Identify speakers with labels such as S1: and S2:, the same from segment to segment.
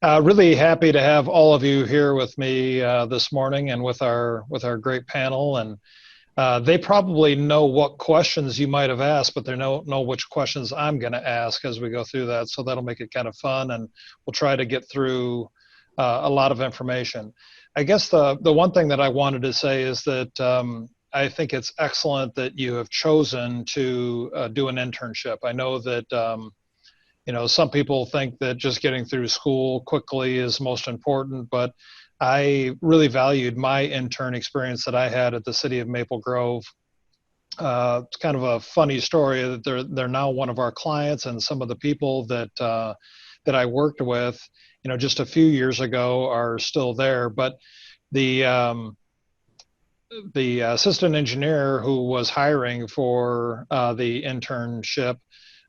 S1: Really happy to have all of you here with me this morning and with our great panel. And they probably know what questions you might have asked, but they don't know which questions I'm going to ask as we go through that. So that'll make it kind of fun, and we'll try to get through a lot of information. I guess the one thing that I wanted to say is that I think it's excellent that you have chosen to do an internship. I know that some people think that just getting through school quickly is most important, but I really valued my intern experience that I had at the city of Maple Grove. It's kind of a funny story that they're now one of our clients, and some of the people that I worked with, just a few years ago are still there. But the assistant engineer who was hiring for the internship,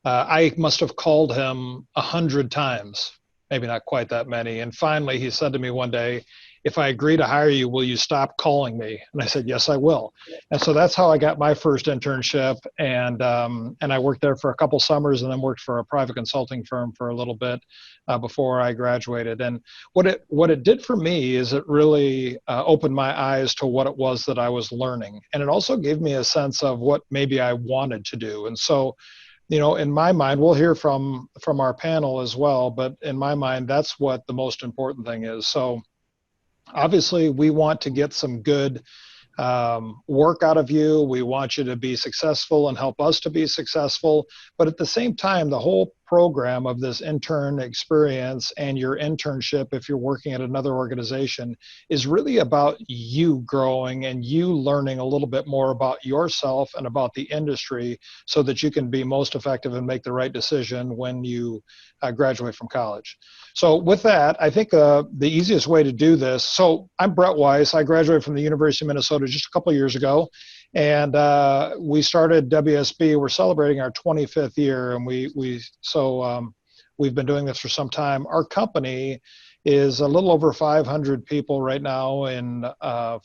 S1: I must have called him 100 times, maybe not quite that many. And finally, he said to me one day, "If I agree to hire you, will you stop calling me?" And I said, "Yes, I will." And so that's how I got my first internship. And I worked there for a couple summers, and then worked for a private consulting firm for a little bit before I graduated. And what it did for me is it really opened my eyes to what it was that I was learning. And it also gave me a sense of what maybe I wanted to do. And so, in my mind, we'll hear from our panel as well, but in my mind, that's what the most important thing is. So obviously, we want to get some good work out of you. We want you to be successful and help us to be successful. But at the same time, the whole program of this intern experience and your internship, if you're working at another organization, is really about you growing and you learning a little bit more about yourself and about the industry so that you can be most effective and make the right decision when you graduate from college. So with that, I think the easiest way to do this, so I'm Brett Weiss. I graduated from the University of Minnesota just a couple of years ago, and we started WSB. We're celebrating our 25th year, and we've been doing this for some time. Our company is a little over 500 people right now in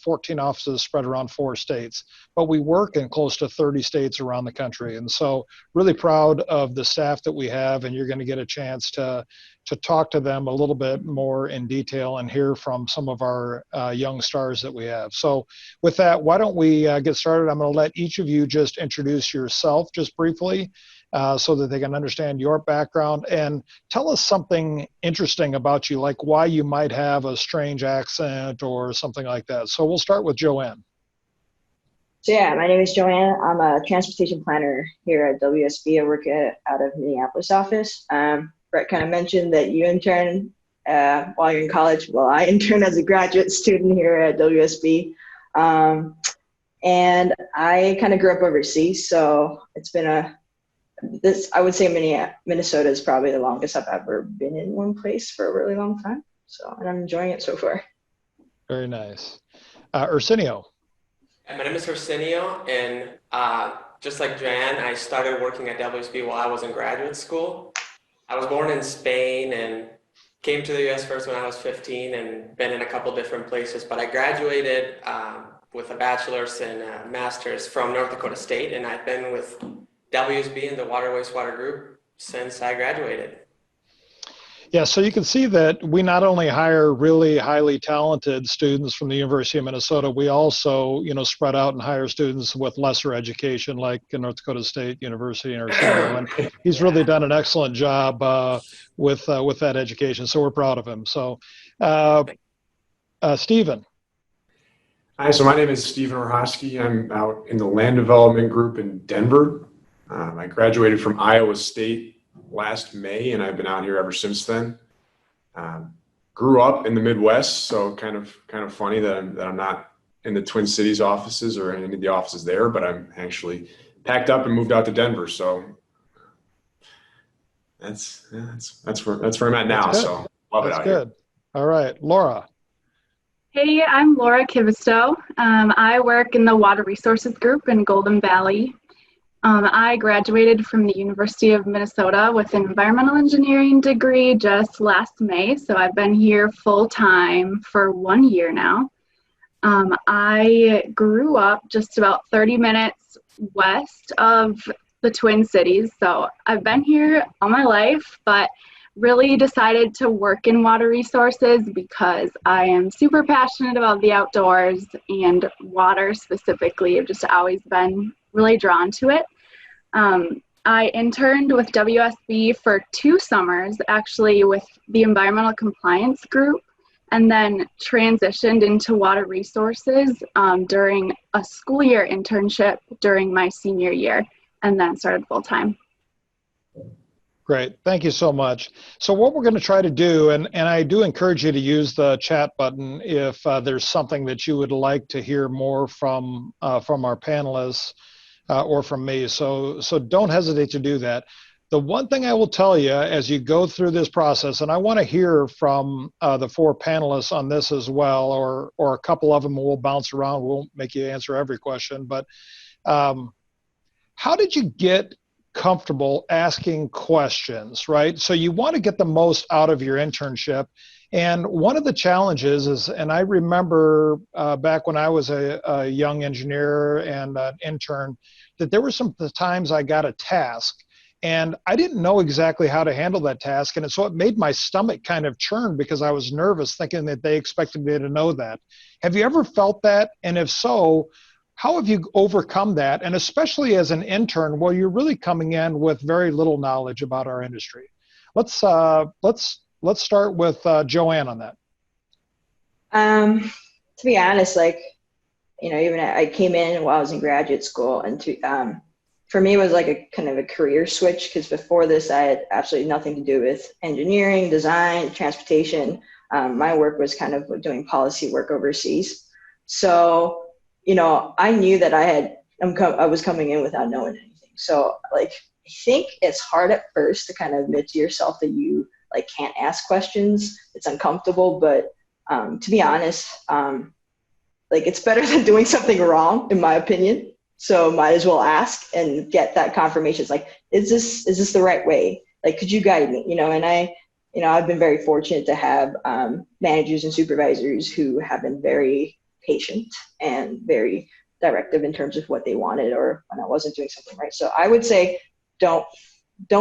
S1: 14 offices spread around 4 states, but we work in close to 30 states around the country. And so really proud of the staff that we have, and you're going to get a chance to talk to them a little bit more in detail and hear from some of our young stars that we have. So with that, why don't we get started? I'm going to let each of you just introduce yourself just briefly so that they can understand your background, and tell us something interesting about you, like why you might have a strange accent or something like that. So we'll start with Joanne.
S2: So yeah, my name is Joanne. I'm a transportation planner here at WSB. I work out of Minneapolis office. Brett kind of mentioned that you intern while you're in college. Well, I intern as a graduate student here at WSB. And I kind of grew up overseas, so it's been I would say Minnesota is probably the longest I've ever been in one place for a really long time. So, and I'm enjoying it so far.
S1: Very nice. Arsenio.
S3: My name is Arsenio, and just like Joanne, I started working at WSB while I was in graduate school. I was born in Spain and came to the US first when I was 15 and been in a couple different places, but I graduated with a bachelor's and a master's from North Dakota State, and I've been with WSB and the Water Wastewater Group since I graduated.
S1: Yeah, so you can see that we not only hire really highly talented students from the University of Minnesota, we also, spread out and hire students with lesser education, like North Dakota State University and Arsenio. And he's really done an excellent job with that education, so we're proud of him. So, Stephen.
S4: Hi, so my name is Stephen Orhosky. I'm out in the land development group in Denver. I graduated from Iowa State last May, and I've been out here ever since then. Grew up in the Midwest, so kind of funny that I'm not in the Twin Cities offices or any of the offices there, but I'm actually packed up and moved out to Denver. So that's where I'm at now. So love it out here. Good.
S1: All right, Laura.
S5: Hey, I'm Laura Kivisto. I work in the Water Resources Group in Golden Valley. I graduated from the University of Minnesota with an environmental engineering degree just last May, so I've been here full-time for 1 year now. I grew up just about 30 minutes west of the Twin Cities, so I've been here all my life, but really decided to work in water resources because I am super passionate about the outdoors, and water specifically. I've just always been really drawn to it. I interned with WSB for 2 summers, actually with the environmental compliance group, and then transitioned into water resources during a school year internship during my senior year, and then started full time.
S1: Great. Thank you so much. So what we're going to try to do, and I do encourage you to use the chat button if there's something that you would like to hear more from our panelists or from me. So don't hesitate to do that. The one thing I will tell you as you go through this process, and I want to hear from the 4 panelists on this as well, or a couple of them will bounce around. We won't make you answer every question, but how did you get comfortable asking questions, right? So you want to get the most out of your internship. And one of the challenges is, and I remember back when I was a young engineer and an intern, that there were some times I got a task and I didn't know exactly how to handle that task. And so it made my stomach kind of churn because I was nervous thinking that they expected me to know that. Have you ever felt that? And if so, how have you overcome that? And especially as an intern, well, you're really coming in with very little knowledge about our industry. Let's start with Joanne on that.
S2: To be honest, like, even I came in while I was in graduate school, and for me, it was like a kind of a career switch, because before this, I had absolutely nothing to do with engineering, design, transportation. My work was kind of doing policy work overseas. So I knew that I was coming in without knowing anything. So like, I think it's hard at first to kind of admit to yourself that you like can't ask questions. It's uncomfortable, but to be honest, like it's better than doing something wrong, in my opinion. So might as well ask and get that confirmation. It's like, is this the right way? Like, could you guide me? And I've been very fortunate to have managers and supervisors who have been very patient and very directive in terms of what they wanted, or when I wasn't doing something right. So I would say, don't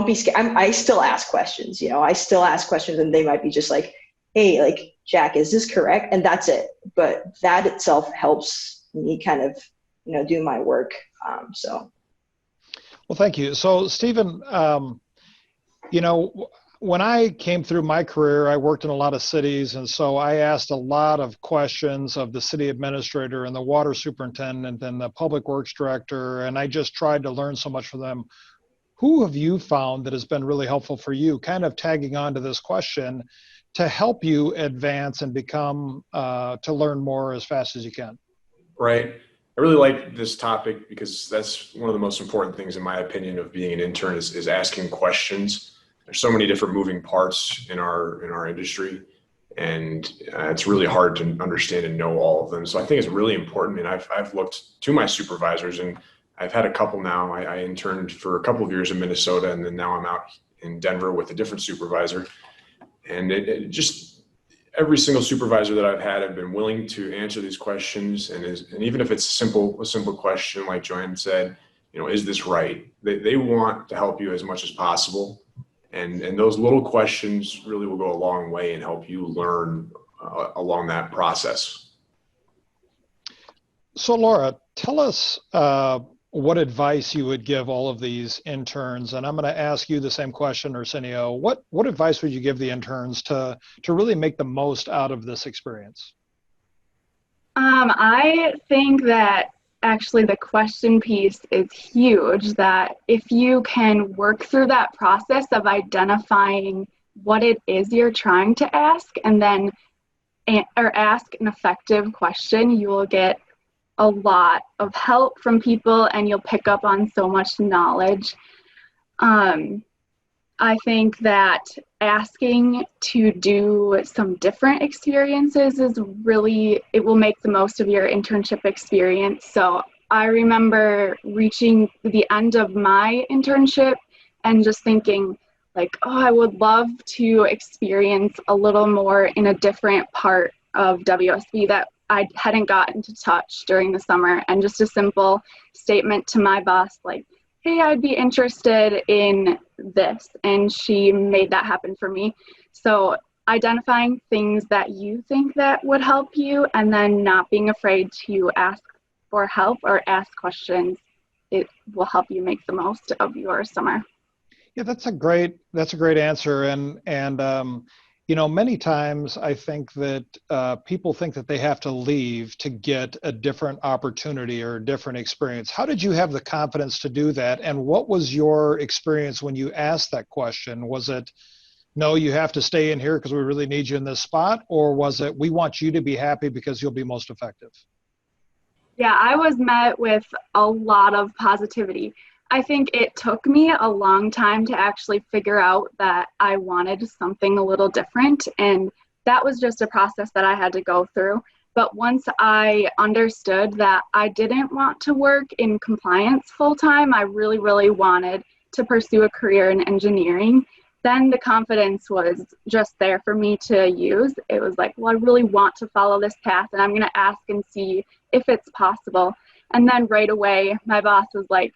S2: be scared. I still ask questions. I still ask questions, and they might be just like, hey, like, Jack, is this correct? And that's it. But that itself helps me kind of, do my work. Well,
S1: thank you. So Stephen, when I came through my career, I worked in a lot of cities, and so I asked a lot of questions of the city administrator and the water superintendent and the public works director, and I just tried to learn so much from them. Who have you found that has been really helpful for you, kind of tagging on to this question, to help you advance and become, to learn more as fast as you can?
S4: Right. I really like this topic because that's one of the most important things, in my opinion, of being an intern is asking questions. There's so many different moving parts in our industry, and it's really hard to understand and know all of them. So I think it's really important. And I've looked to my supervisors, and I've had a couple now. I interned for a couple of years in Minnesota, and then now I'm out in Denver with a different supervisor. And it just, every single supervisor that I've had have been willing to answer these questions. And even if it's a simple question, like Joanne said, is this right? They want to help you as much as possible. And those little questions really will go a long way and help you learn along that process.
S1: So Laura, tell us what advice you would give all of these interns. And I'm going to ask you the same question, Arsenio. What advice would you give the interns to really make the most out of this experience?
S5: I think that actually the question piece is huge, that if you can work through that process of identifying what it is you're trying to ask, and then ask an effective question, you will get a lot of help from people, and you'll pick up on so much knowledge. I think that asking to do some different experiences is really, it will make the most of your internship experience. So I remember reaching the end of my internship and just thinking like, oh, I would love to experience a little more in a different part of WSB that I hadn't gotten to touch during the summer. And just a simple statement to my boss like, hey, I'd be interested in this, and she made that happen for me. So identifying things that you think that would help you, and then not being afraid to ask for help or ask questions, it will help you make the most of your summer.
S1: Yeah, that's a great answer. And you know, many times I think that people think that they have to leave to get a different opportunity or a different experience. How did you have the confidence to do that? And what was your experience when you asked that question? Was it, no, you have to stay in here because we really need you in this spot? Or was it, we want you to be happy because you'll be most effective?
S5: Yeah, I was met with a lot of positivity. I think it took me a long time to actually figure out that I wanted something a little different, and that was just a process that I had to go through. But once I understood that I didn't want to work in compliance full time, I really, really wanted to pursue a career in engineering, then the confidence was just there for me to use. It was like, well, I really want to follow this path, and I'm going to ask and see if it's possible. And then right away, my boss was like,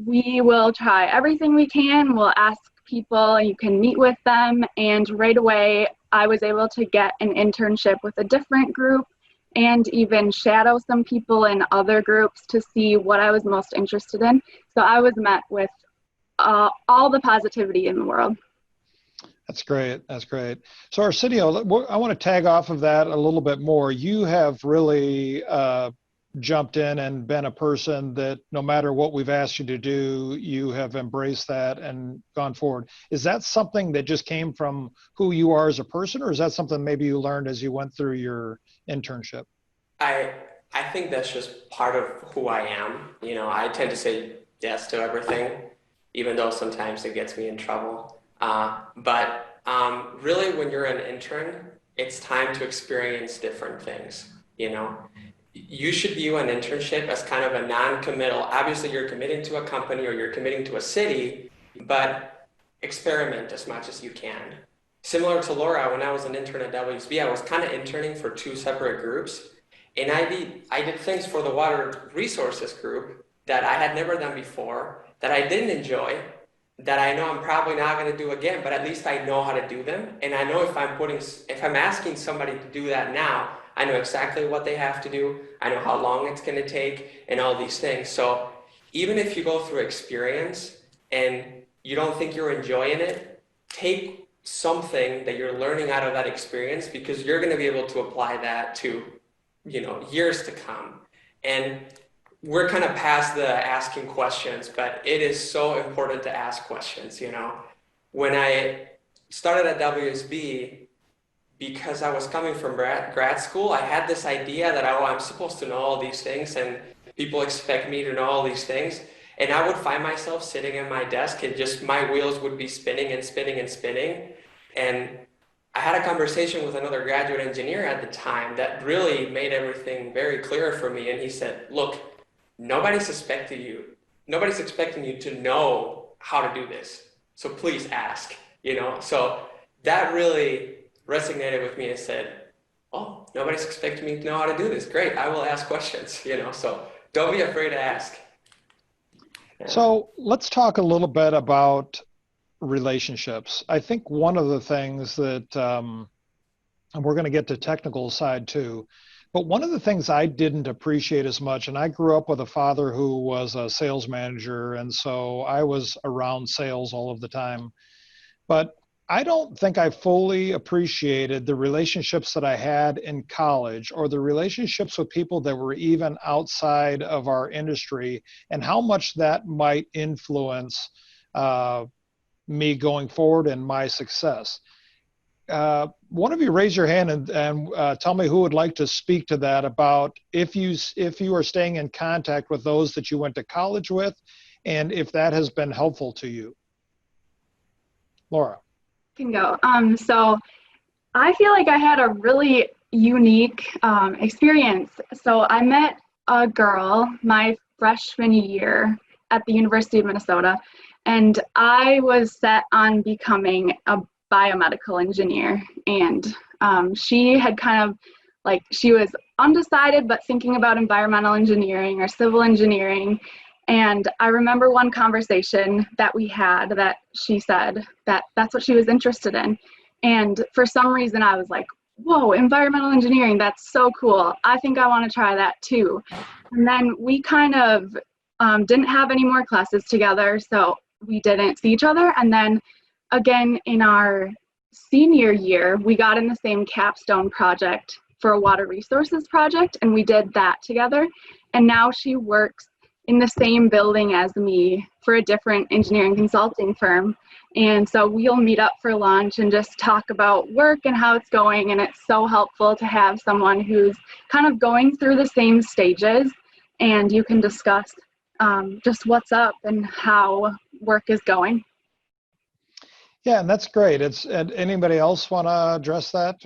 S5: we will try everything we can. We'll ask people, you can meet with them. And right away, I was able to get an internship with a different group and even shadow some people in other groups to see what I was most interested in. So I was met with all the positivity in the world.
S1: That's great. That's great. So Arsenio, I want to tag off of that a little bit more. You have really jumped in and been a person that no matter what we've asked you to do, you have embraced that and gone forward. Is that something that just came from who you are as a person, or is that something maybe you learned as you went through your internship?
S3: I think that's just part of who I am. You know, I tend to say yes to everything, even though sometimes it gets me in trouble. But really, when you're an intern, it's time to experience different things, you know. You should view an internship as kind of a non-committal. Obviously, you're committing to a company or you're committing to a city, but experiment as much as you can. Similar to Laura, when I was an intern at WSB, I was kind of interning for two separate groups. And I did things for the water resources group that I had never done before, that I didn't enjoy, that I know I'm probably not going to do again, but at least I know how to do them. And I know if I'm asking somebody to do that now, I know exactly what they have to do. I know how long it's going to take and all these things. So even if you go through experience and you don't think you're enjoying it, take something that you're learning out of that experience, because you're going to be able to apply that to, you know, years to come. And we're kind of past the asking questions, but it is so important to ask questions, you know. When I started at WSB, because I was coming from grad school, I had this idea that, oh, I'm supposed to know all these things and people expect me to know all these things. And I would find myself sitting at my desk and just my wheels would be spinning and spinning and spinning. And I had a conversation with another graduate engineer at the time that really made everything very clear for me. And he said, look, nobody's expecting you to know how to do this. So please ask, you know? So that really resonated with me and said, oh, nobody's expecting me to know how to do this. Great, I will ask questions, you know, so don't be afraid to ask. Yeah.
S1: So let's talk a little bit about relationships. I think one of the things that, and we're going to get to technical side too, but one of the things I didn't appreciate as much, and I grew up with a father who was a sales manager, and so I was around sales all of the time, but I don't think I fully appreciated the relationships that I had in college or the relationships with people that were even outside of our industry and how much that might influence me going forward and my success. One of you raise your hand and tell me who would like to speak to that about if you are staying in contact with those that you went to college with and if that has been helpful to you. Laura.
S5: Can go. So I feel like I had a really unique experience. So I met a girl my freshman year at the University of Minnesota, and I was set on becoming a biomedical engineer. And she had kind of she was undecided, but thinking about environmental engineering or civil engineering. And I remember one conversation that we had that she said that that's what she was interested in. And for some reason I was like, whoa, environmental engineering, that's so cool. I think I want to try that too. And then we kind of didn't have any more classes together, so we didn't see each other. And then again in our senior year, we got in the same capstone project for a water resources project, and we did that together. And now she works in the same building as me for a different engineering consulting firm. And so we'll meet up for lunch and just talk about work and how it's going. And it's so helpful to have someone who's kind of going through the same stages, and you can discuss just what's up and how work is going.
S1: Yeah, and that's great. Anybody else want to address that?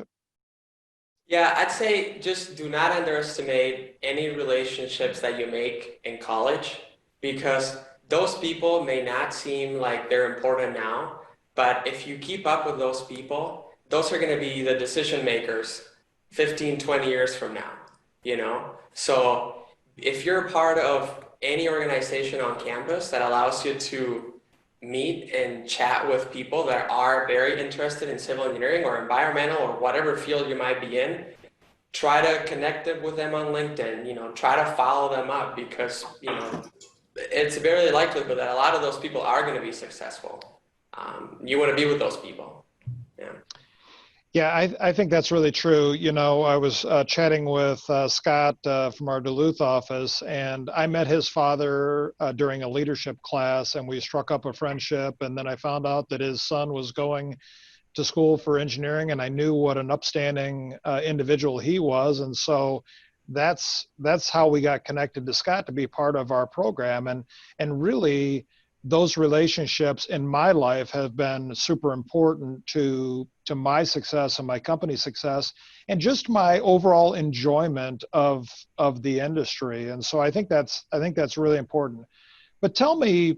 S3: Yeah, I'd say just do not underestimate any relationships that you make in college, because those people may not seem like they're important now, but if you keep up with those people, those are going to be the decision makers 15, 20 years from now, you know? So if you're a part of any organization on campus that allows you to meet and chat with people that are very interested in civil engineering or environmental or whatever field you might be in, try to connect with them on LinkedIn, you know, try to follow them up, because, you know, it's very likely that a lot of those people are going to be successful. You want to be with those people. Yeah.
S1: Yeah, I think that's really true. You know, I was chatting with Scott from our Duluth office, and I met his father during a leadership class, and we struck up a friendship. And then I found out that his son was going to school for engineering, and I knew what an upstanding individual he was. And so that's how we got connected to Scott to be part of our program. And really, those relationships in my life have been super important to my success and my company's success, and just my overall enjoyment of the industry. And so I think that's really important. But tell me,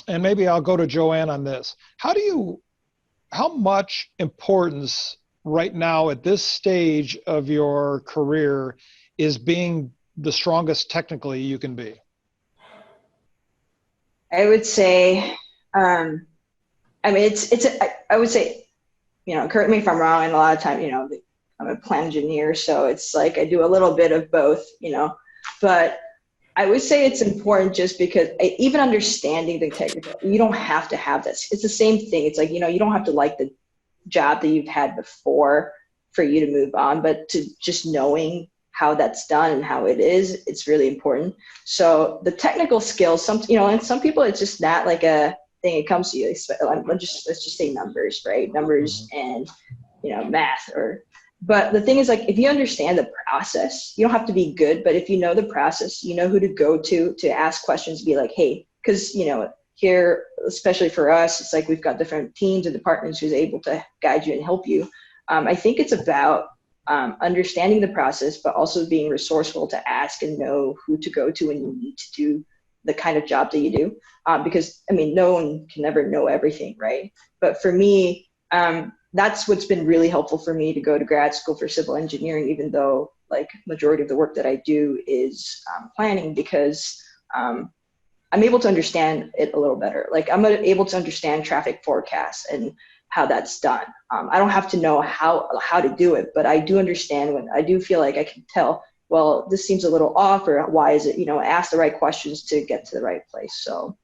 S1: and maybe I'll go to Joanne on this, how much importance right now at this stage of your career is being the strongest technically you can be?
S2: I would say, I mean, I would say, you know, correct me if I'm wrong, and a lot of time, you know, I'm a plant engineer, so it's like I do a little bit of both, you know, but I would say it's important just because even understanding the technical, you don't have to have that. It's the same thing. It's like, you know, you don't have to like the job that you've had before for you to move on, but to just knowing how that's done and how it is, it's really important. So the technical skills, you know, and some people, it's just not like a thing. It comes to you. Let's just say numbers, right? Numbers and, you know, math but the thing is, like, if you understand the process, you don't have to be good, but if you know the process, you know who to go to ask questions, be like, hey, because, you know, here, especially for us, it's like we've got different teams and departments who's able to guide you and help you. I think it's about understanding the process, but also being resourceful to ask and know who to go to when you need to do the kind of job that you do. Because, I mean, no one can ever know everything, right? But for me, that's what's been really helpful for me to go to grad school for civil engineering, even though like majority of the work that I do is planning, because I'm able to understand it a little better. Like I'm able to understand traffic forecasts and how that's done. I don't have to know how to do it, but I do understand when I do feel like I can tell, well, this seems a little off, or why is it, you know, ask the right questions to get to the right place. So.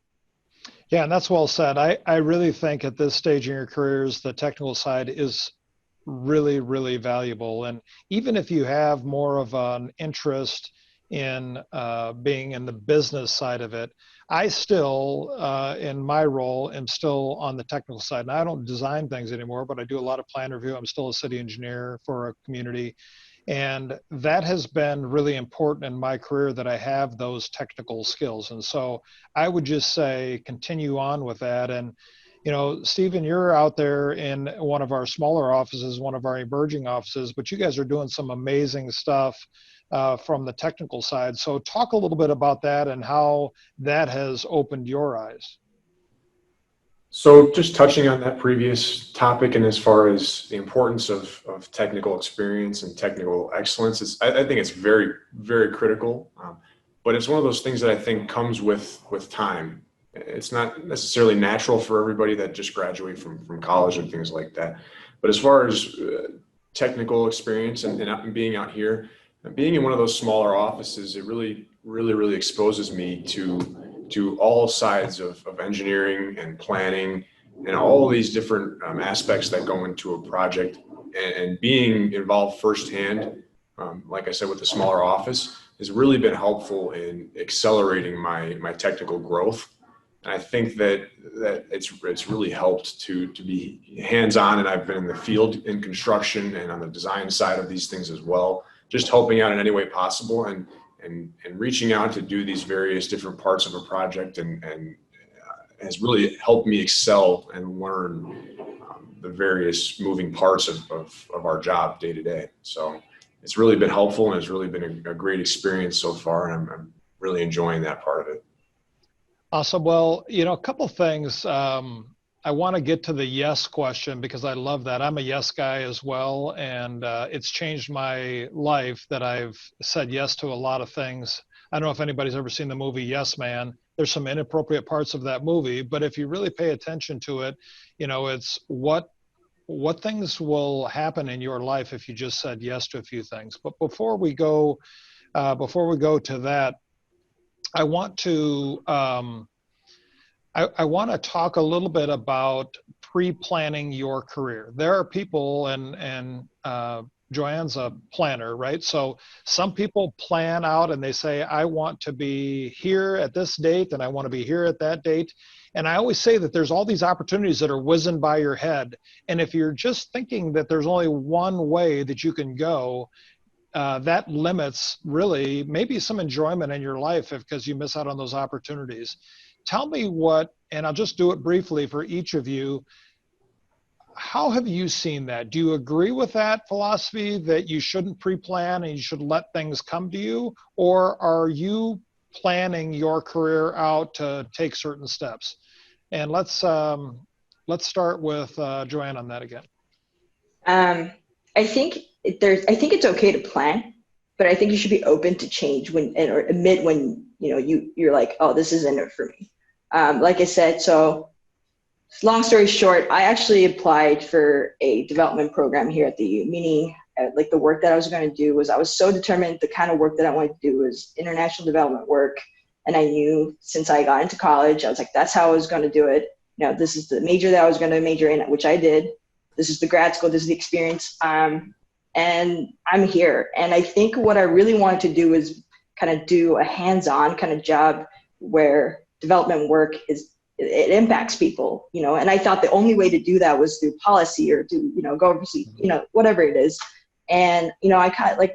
S1: Yeah, and that's well said. I really think at this stage in your careers, the technical side is really, really valuable. And even if you have more of an interest in being in the business side of it, I still, in my role, am still on the technical side. And I don't design things anymore, but I do a lot of plan review. I'm still a city engineer for a community. And that has been really important in my career, that I have those technical skills. And so I would just say, continue on with that. And, you know, Stephen, you're out there in one of our smaller offices, one of our emerging offices, but you guys are doing some amazing stuff from the technical side. So talk a little bit about that and how that has opened your eyes.
S4: So just touching on that previous topic, and as far as the importance of technical experience and technical excellence, I think it's very, very critical. but it's one of those things that I think comes with time. It's not necessarily natural for everybody that just graduate from college and things like that. But as far as technical experience and being out here, being in one of those smaller offices, it really exposes me to all sides of engineering and planning and all these different aspects that go into a project. And being involved firsthand, like I said, with the smaller office, has really been helpful in accelerating my technical growth. And I think that it's really helped to be hands-on, and I've been in the field in construction and on the design side of these things as well, just helping out in any way possible and reaching out to do these various different parts of a project and has really helped me excel and learn the various moving parts of our job day to day. So it's really been helpful, and it's really been a great experience so far, and I'm really enjoying that part of it.
S1: Awesome. Well, a couple things. I want to get to the yes question because I love that. I'm a yes guy as well, and it's changed my life that I've said yes to a lot of things. I don't know if anybody's ever seen the movie Yes Man. There's some inappropriate parts of that movie, but if you really pay attention to it, it's what things will happen in your life if you just said yes to a few things. But before we go to that, I want to talk a little bit about pre-planning your career. There are people, and Joanne's a planner, right? So some people plan out and they say, I want to be here at this date and I want to be here at that date. And I always say that there's all these opportunities that are whizzing by your head. And if you're just thinking that there's only one way that you can go, that limits really maybe some enjoyment in your life because you miss out on those opportunities. Tell me and I'll just do it briefly for each of you. How have you seen that? Do you agree with that philosophy that you shouldn't pre-plan and you should let things come to you? Or are you planning your career out to take certain steps? And let's start with Joanne on that again.
S2: I think it's okay to plan, but I think you should be open to change or admit when you're like, oh, this isn't it for me. Like I said, so long story short, I actually applied for a development program here at the U, meaning like the work that I was going to do was, I was so determined the kind of work that I wanted to do was international development work. And I knew since I got into college, I was like, that's how I was going to do it. This is the major that I was going to major in, which I did. This is the grad school, this is the experience. And I'm here. And I think what I really wanted to do is kind of do a hands-on kind of job where development work it impacts people, and I thought the only way to do that was through policy or to, go overseas, whatever it is. And, I kind of like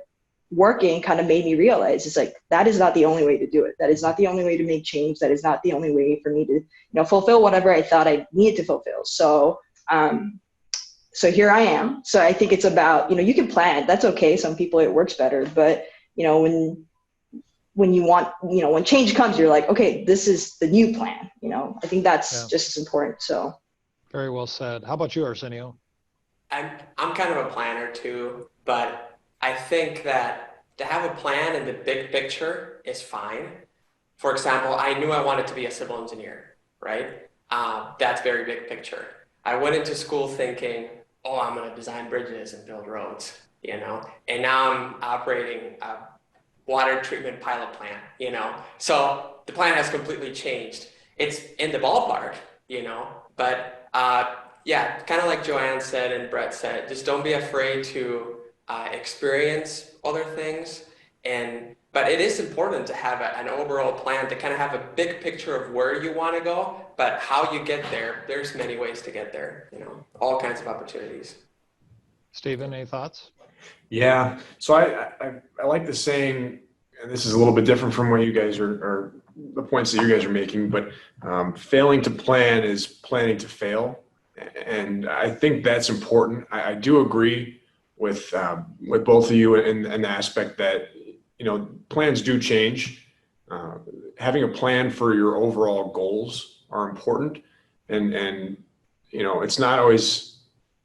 S2: working kind of made me realize it's like, that is not the only way to do it. That is not the only way to make change. That is not the only way for me to, fulfill whatever I thought I needed to fulfill. So, so here I am. So I think it's about, you can plan, that's okay. Some people it works better, but when you want, when change comes, you're like, okay, this is the new plan. I think that's just as important. So.
S1: Very well said. How about you, Arsenio?
S3: I'm kind of a planner too, but I think that to have a plan in the big picture is fine. For example, I knew I wanted to be a civil engineer, right? That's very big picture. I went into school thinking, oh, I'm going to design bridges and build roads, and now I'm operating a water treatment pilot plant, So the plan has completely changed. It's in the ballpark, but kind of like Joanne said and Brett said, just don't be afraid to experience other things. But it is important to have an overall plan, to kind of have a big picture of where you want to go, but how you get there, there's many ways to get there, all kinds of opportunities.
S1: Stephen, any thoughts?
S4: Yeah, so I like the saying, and this is a little bit different from what you guys are the points that you guys are making, but failing to plan is planning to fail. And I think that's important. I do agree with both of you in the aspect that, plans do change. Having a plan for your overall goals are important. And it's not always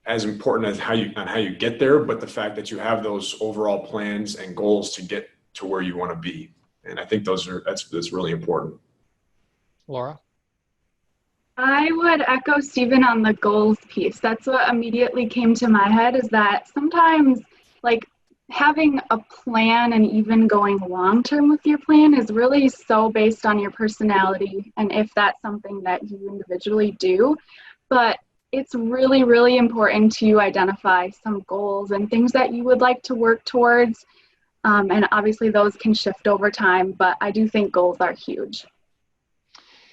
S4: as important as how you get there, but the fact that you have those overall plans and goals to get to where you want to be. And I think that's really important.
S1: Laura?
S5: I would echo Stephen on the goals piece. That's what immediately came to my head, is that sometimes like having a plan and even going long term with your plan is really so based on your personality and if that's something that you individually do. But it's really, really important to identify some goals and things that you would like to work towards. And obviously those can shift over time, but I do think goals are huge.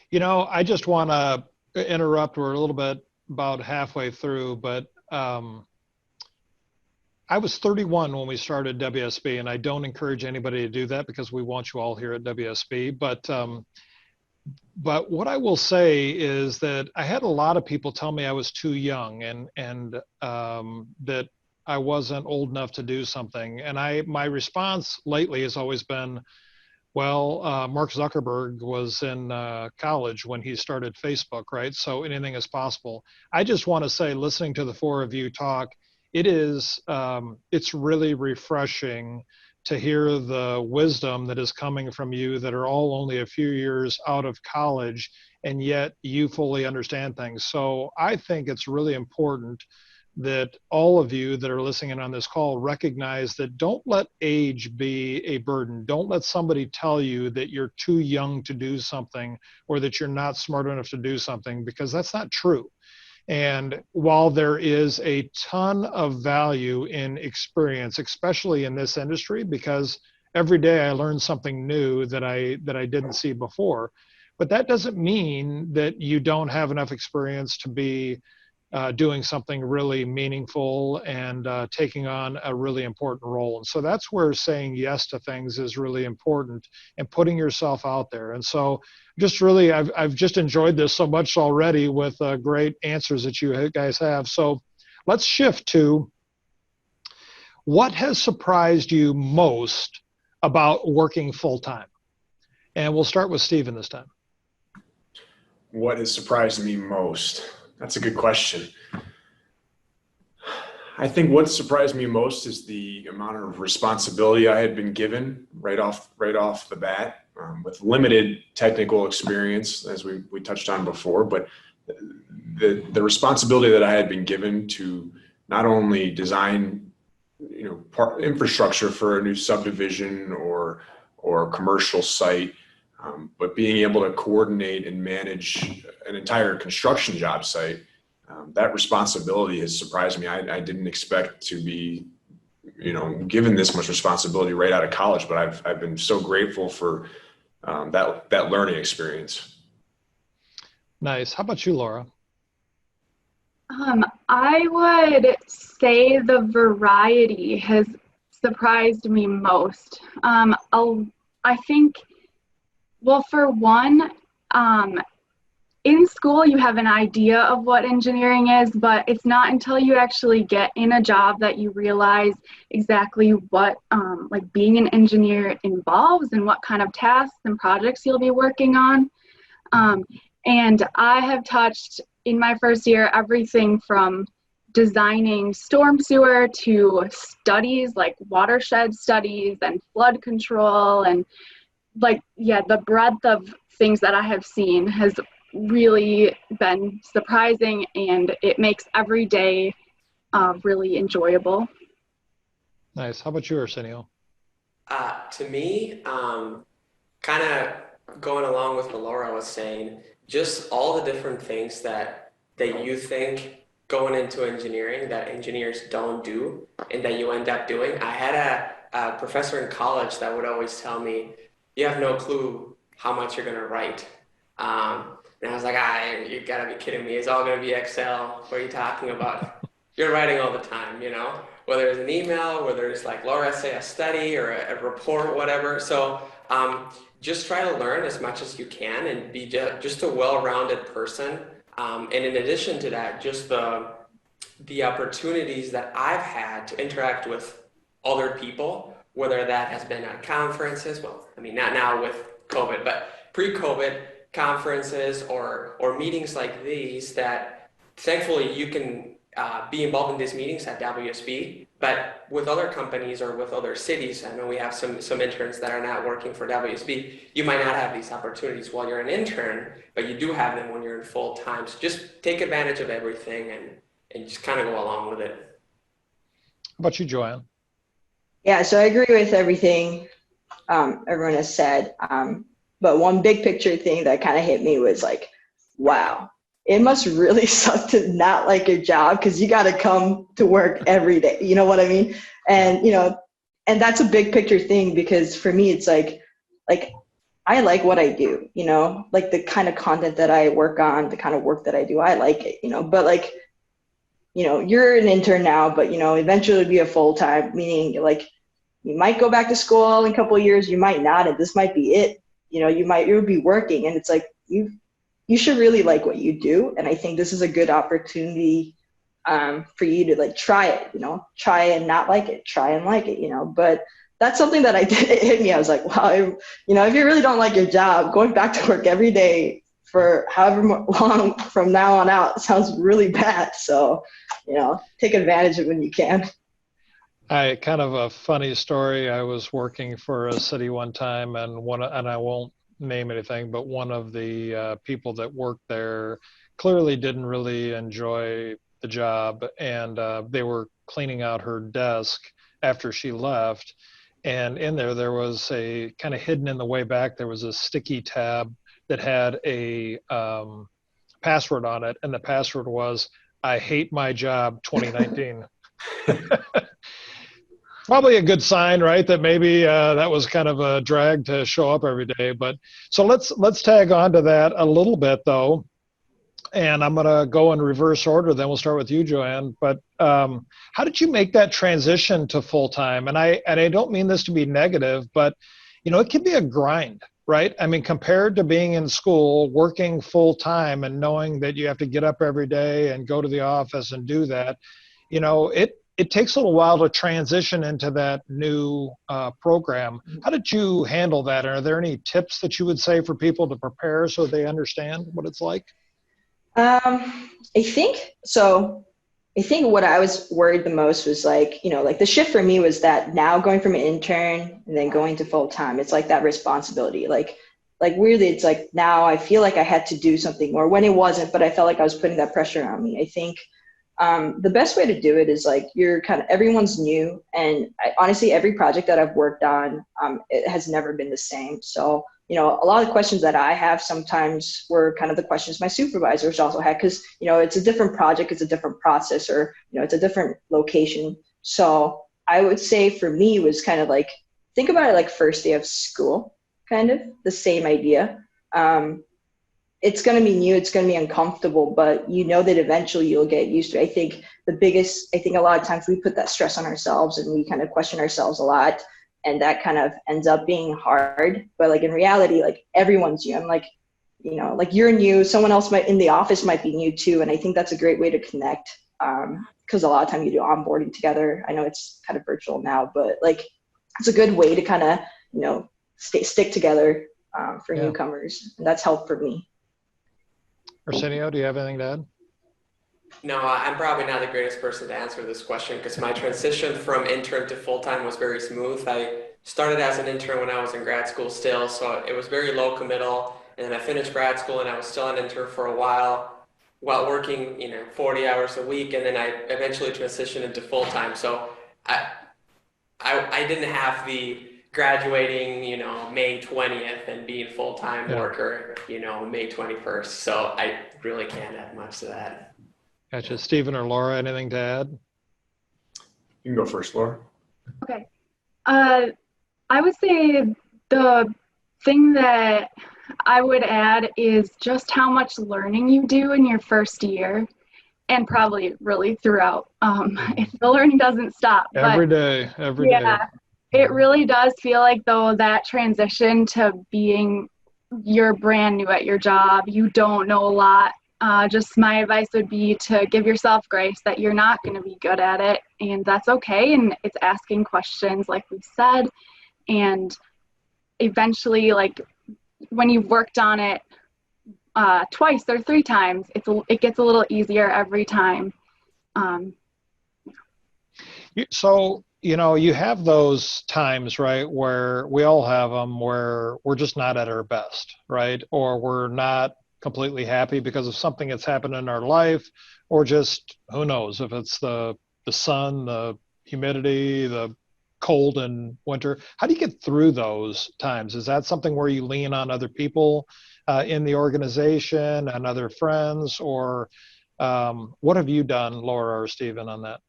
S1: You know, I just want to interrupt. We're a little bit about halfway through, but I was 31 when we started WSB, and I don't encourage anybody to do that because we want you all here at WSB. But what I will say is that I had a lot of people tell me I was too young and that I wasn't old enough to do something. And my response lately has always been, well, Mark Zuckerberg was in college when he started Facebook, right? So anything is possible. I just want to say, listening to the four of you talk, it's really refreshing to hear the wisdom that is coming from you that are all only a few years out of college, and yet you fully understand things. So I think it's really important that all of you that are listening in on this call recognize that don't let age be a burden. Don't let somebody tell you that you're too young to do something or that you're not smart enough to do something, because that's not true. And while there is a ton of value in experience, especially in this industry, because every day I learn something new that I didn't see before, but that doesn't mean that you don't have enough experience to be doing something really meaningful and taking on a really important role. And so that's where saying yes to things is really important, and putting yourself out there. And so just really, I've just enjoyed this so much already with great answers that you guys have. So let's shift to what has surprised you most about working full time. And we'll start with Stephen this time.
S4: What has surprised me most? That's a good question. I think what surprised me most is the amount of responsibility I had been given right off the bat, with limited technical experience, as we touched on before, but the responsibility that I had been given to not only design, infrastructure for a new subdivision or commercial site, but being able to coordinate and manage an entire construction job site, that responsibility has surprised me. I didn't expect to be, given this much responsibility right out of college, but I've been so grateful for that learning experience.
S1: Nice. How about you, Laura?
S5: I would say the variety has surprised me most. I think, well, for one, in school you have an idea of what engineering is, but it's not until you actually get in a job that you realize exactly what like being an engineer involves and what kind of tasks and projects you'll be working on. And I have touched in my first year everything from designing storm sewer to studies like watershed studies and flood control, and the breadth of things that I have seen has really been surprising, and it makes every day really enjoyable.
S1: Nice. How about you, Arsenio?
S3: To me, kind of going along with what Laura was saying, just all the different things that you think going into engineering that engineers don't do and that you end up doing. I had a professor in college that would always tell me, you have no clue how much you're going to write. And I was like, you gotta be kidding me. It's all gonna be Excel. What are you talking about? You're writing all the time, whether it's an email, whether it's like Laura say a study or a report, whatever. So just try to learn as much as you can and be just a well-rounded person. And in addition to that, just the opportunities that I've had to interact with other people, whether that has been at conferences, well, I mean, not now with COVID, but pre-COVID, conferences or meetings like these that thankfully you can be involved in these meetings at WSB. But with other companies or with other cities, I know we have some interns that are not working for WSB. You might not have these opportunities while you're an intern, but you do have them when you're in full time. So just take advantage of everything and just kind of go along with it.
S1: How about you, Joanne?
S2: Yeah, so I agree with everything everyone has said. But one big picture thing that kind of hit me was like, wow, it must really suck to not like your job because you got to come to work every day. You know what I mean? And, and that's a big picture thing because for me, it's like I like what I do, like the kind of content that I work on, the kind of work that I do, I like it, but like, you're an intern now, but, eventually be a full-time, meaning like you might go back to school in a couple of years, you might not, and this might be it. You would be working, and it's like you should really like what you do. And I think this is a good opportunity for you to like try it, try and not like it, try and like it, but that's something that I did, it hit me. I was like, wow, if you really don't like your job, going back to work every day for however long from now on out sounds really bad. So, take advantage of it when you can.
S1: I kind of a funny story. I was working for a city one time, and I won't name anything, but one of the people that worked there clearly didn't really enjoy the job, and they were cleaning out her desk after she left, and in there was a kind of hidden in the way back, there was a sticky tab that had a password on it, and the password was "I hate my job 2019." Probably a good sign, right? That maybe that was kind of a drag to show up every day. But so let's tag on to that a little bit, though. And I'm going to go in reverse order. Then we'll start with you, Joanne. But how did you make that transition to full time? And I don't mean this to be negative, but it can be a grind, right? I mean, compared to being in school, working full time, and knowing that you have to get up every day and go to the office and do that, it takes a little while to transition into that new program. How did you handle that? Are there any tips that you would say for people to prepare so they understand what it's like?
S2: I think so. I think what I was worried the most was like, like the shift for me was that now going from an intern and then going to full time, it's like that responsibility. Like weirdly, it's like now I feel like I had to do something more when it wasn't, but I felt like I was putting that pressure on me. I think the best way to do it is like everyone's new, and honestly, every project that I've worked on, it has never been the same. So, a lot of the questions that I have sometimes were kind of the questions my supervisors also had, because, it's a different project, it's a different process, or, it's a different location. So I would say for me was kind of like, think about it like first day of school, kind of the same idea. It's going to be new, it's going to be uncomfortable, but that eventually you'll get used to it. I think a lot of times we put that stress on ourselves and we kind of question ourselves a lot, and that kind of ends up being hard. But like in reality, like everyone's new. I'm like, like you're new, someone else in the office might be new too. And I think that's a great way to connect, because a lot of time you do onboarding together. I know it's kind of virtual now, but like it's a good way to kind of, stick together for newcomers. And that's helped for me.
S1: Arsenio, do you have anything to add?
S3: No, I'm probably not the greatest person to answer this question because my transition from intern to full-time was very smooth. I started as an intern when I was in grad school still, so it was very low committal. And then I finished grad school and I was still an intern for a while working, 40 hours a week. And then I eventually transitioned into full-time. So I didn't have the graduating, May 20th and being full-time worker, May 21st. So I really can't add much to that.
S1: Gotcha. Stephen or Laura, anything to add?
S4: You can go first, Laura.
S5: Okay. I would say the thing that I would add is just how much learning you do in your first year, and probably really throughout. If the learning doesn't stop.
S1: Every day.
S5: It really does feel like, though, that transition to being you're brand new at your job, you don't know a lot. Just my advice would be to give yourself grace that you're not going to be good at it, and that's okay. And it's asking questions, like we said, and eventually, like when you've worked on it twice or three times, it gets a little easier every time.
S1: So, you have those times, right, where we all have them where we're just not at our best, right? Or we're not completely happy because of something that's happened in our life, or just who knows if it's the sun, the humidity, the cold in winter. How do you get through those times? Is that something where you lean on other people in the organization and other friends, or what have you done, Laura or Stephen, on that?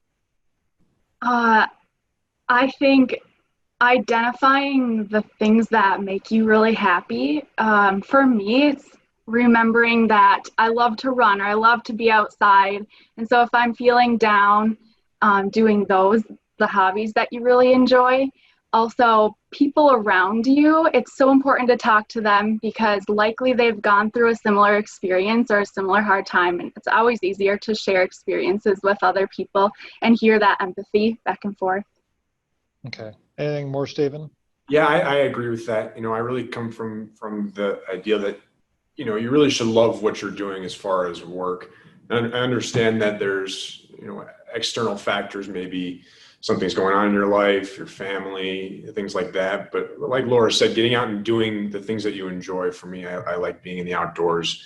S5: I think identifying the things that make you really happy. For me, it's remembering that I love to run or I love to be outside. And so if I'm feeling down, doing the hobbies that you really enjoy. Also, people around you, it's so important to talk to them because likely they've gone through a similar experience or a similar hard time. And it's always easier to share experiences with other people and hear that empathy back and forth.
S1: Okay. Anything more, Stephen?
S4: Yeah, I agree with that. I really come from the idea that, you really should love what you're doing as far as work. And I understand that there's, external factors, maybe something's going on in your life, your family, things like that. But like Laura said, getting out and doing the things that you enjoy. For me, I like being in the outdoors,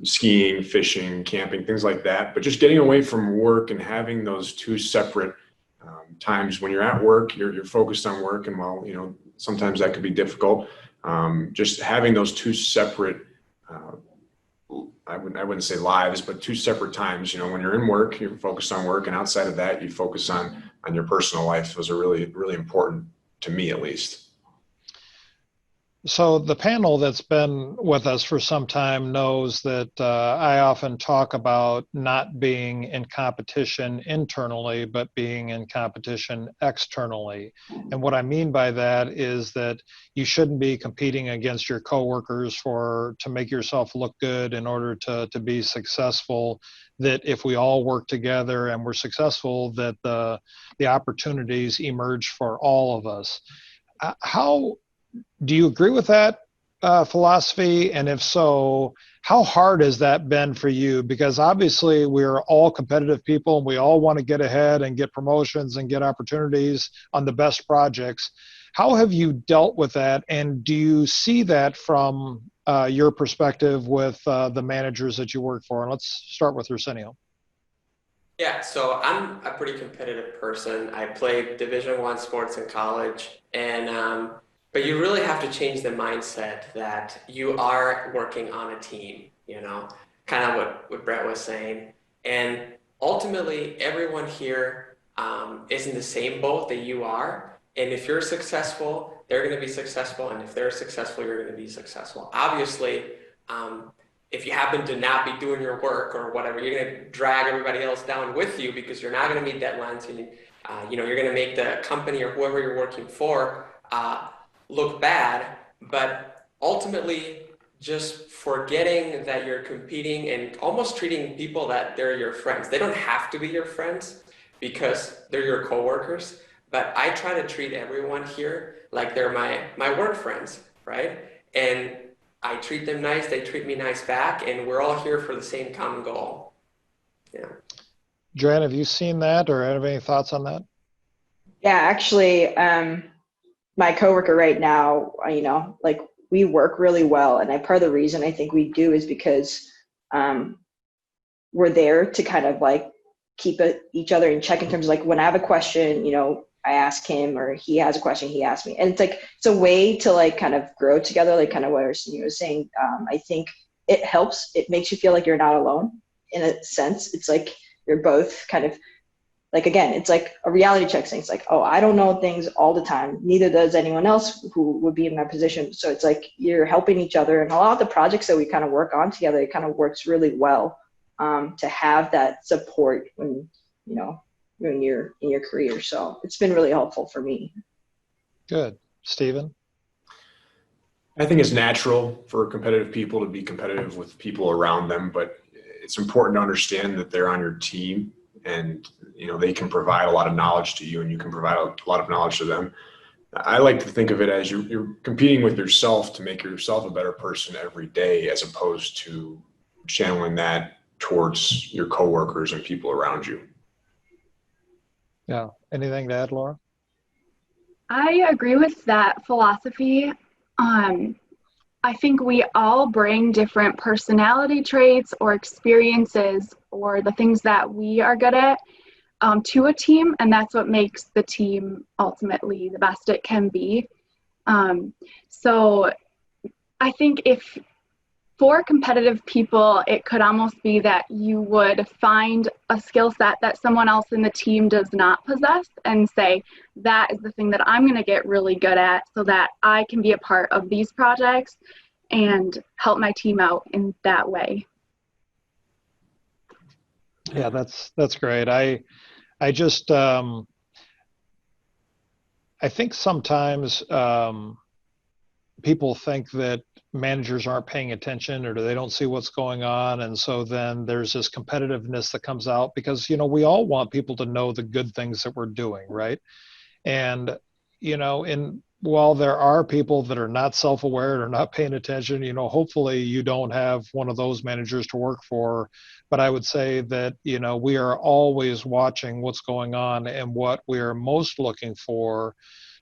S4: skiing, fishing, camping, things like that. But just getting away from work and having those two separate times. When you're at work, you're focused on work, and while sometimes that could be difficult, just having those two separate I wouldn't say lives, but two separate times. When you're in work, you're focused on work, and outside of that, you focus on your personal life. Those are really, really important to me, at least.
S1: So the panel that's been with us for some time knows that I often talk about not being in competition internally, but being in competition externally. And what I mean by that is that you shouldn't be competing against your coworkers to make yourself look good in order to be successful. That if we all work together and we're successful, that the opportunities emerge for all of us. How do you agree with that philosophy? And if so, how hard has that been for you? Because obviously we're all competitive people and we all want to get ahead and get promotions and get opportunities on the best projects. How have you dealt with that? And do you see that from your perspective with the managers that you work for? And let's start with Arsenio.
S3: Yeah, so I'm a pretty competitive person. I played Division I sports in college, and but you really have to change the mindset that you are working on a team, kind of what Brett was saying. And ultimately, everyone here is in the same boat that you are. And if you're successful, they're going to be successful. And if they're successful, you're going to be successful. Obviously, if you happen to not be doing your work or whatever, you're going to drag everybody else down with you because you're not going to meet deadlines. And, you're going to make the company or whoever you're working for look bad, but ultimately just forgetting that you're competing and almost treating people that they're your friends. They don't have to be your friends because they're your coworkers, but I try to treat everyone here like they're my work friends, right? And I treat them nice, they treat me nice back, and we're all here for the same common goal. Yeah.
S1: Joanne, have you seen that or have any thoughts on that?
S2: Yeah, actually, my coworker right now, like we work really well. And part of the reason I think we do is because we're there to kind of like keep each other in check in terms of like when I have a question, I ask him, or he has a question, he asks me. And it's like, it's a way to like kind of grow together, like kind of what Arsenio was saying. I think it helps. It makes you feel like you're not alone in a sense. It's like you're both kind of like, again, it's like a reality check thing. It's like, oh, I don't know things all the time. Neither does anyone else who would be in my position. So it's like you're helping each other. And a lot of the projects that we kind of work on together, it kind of works really well to have that support when you're in your career. So it's been really helpful for me.
S1: Good. Stephen?
S4: I think it's natural for competitive people to be competitive with people around them, but it's important to understand that they're on your team. And they can provide a lot of knowledge to you, and you can provide a lot of knowledge to them. I like to think of it as you're competing with yourself to make yourself a better person every day, as opposed to channeling that towards your coworkers and people around you.
S1: Yeah. Anything to add, Laura?
S5: I agree with that philosophy. I think we all bring different personality traits or experiences or the things that we are good at to a team, and that's what makes the team ultimately the best it can be. So I think if for competitive people, it could almost be that you would find a skill set that someone else in the team does not possess and say, that is the thing that I'm going to get really good at so that I can be a part of these projects and help my team out in that way.
S1: Yeah, that's great. I just I think sometimes people think that managers aren't paying attention or they don't see what's going on, and so then there's this competitiveness that comes out because we all want people to know the good things that we're doing, right? And while there are people that are not self-aware or not paying attention, hopefully you don't have one of those managers to work for. But I would say that we are always watching what's going on, and what we are most looking for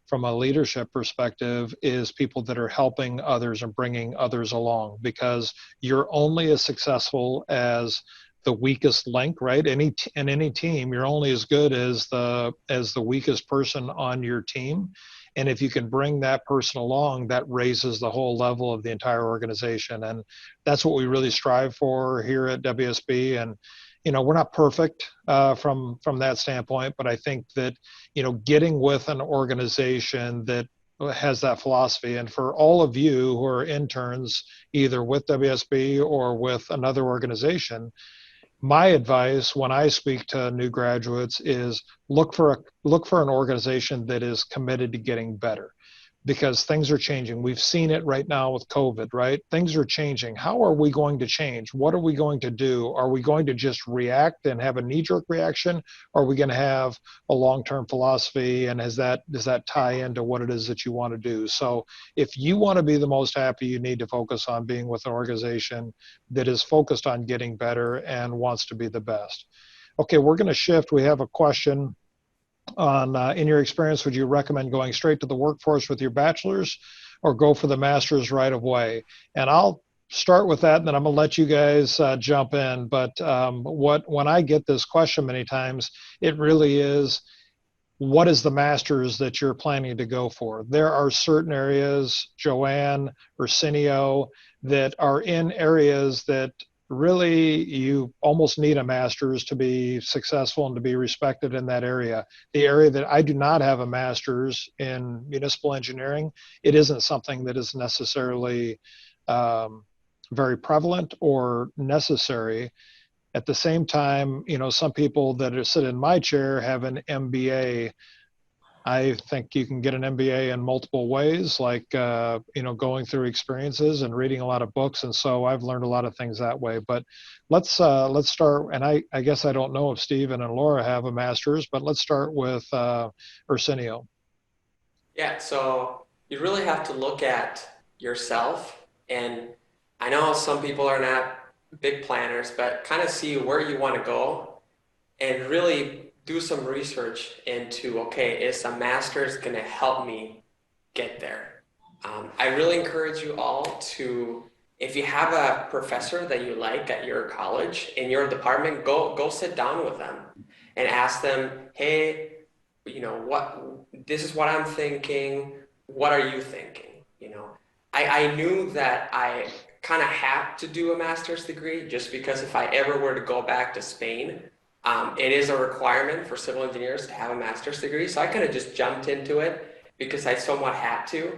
S1: from a leadership perspective is people that are helping others and bringing others along, because you're only as successful as the weakest link, right? In any team, you're only as good as the weakest person on your team. And if you can bring that person along, that raises the whole level of the entire organization. And that's what we really strive for here at WSB. And we're not perfect from that standpoint, but I think that getting with an organization that has that philosophy, and for all of you who are interns either with WSB or with another organization, my advice when I speak to new graduates is look for an organization that is committed to getting better, because things are changing. We've seen it right now with COVID, right? Things are changing. How are we going to change? What are we going to do? Are we going to just react and have a knee-jerk reaction? Or are we going to have a long-term philosophy? And does that tie into what it is that you want to do? So if you want to be the most happy, you need to focus on being with an organization that is focused on getting better and wants to be the best. Okay, we're going to shift. We have a question on, in your experience, would you recommend going straight to the workforce with your bachelor's or go for the master's right away? And I'll start with that, and then I'm going to let you guys jump in. But when I get this question many times, it really is, what is the master's that you're planning to go for? There are certain areas, Joanne, Arsenio, that are in areas that really you almost need a master's to be successful and to be respected in that area. The area that I do not have a master's in, municipal engineering, it isn't something that is necessarily very prevalent or necessary. At the same time, some people that sit in my chair have an MBA. I think you can get an MBA in multiple ways, like, going through experiences and reading a lot of books. And so I've learned a lot of things that way. But let's start. And I guess I don't know if Stephen and Laura have a master's, but let's start with Arsenio.
S3: Yeah, so you really have to look at yourself. And I know some people are not big planners, but kind of see where you want to go and really do some research into, okay, is a master's going to help me get there? I really encourage you all to, if you have a professor that you like at your college, in your department, go sit down with them and ask them, hey, this is what I'm thinking. What are you thinking? I knew that I kind of had to do a master's degree just because if I ever were to go back to Spain, it is a requirement for civil engineers to have a master's degree. So I kind of just jumped into it because I somewhat had to.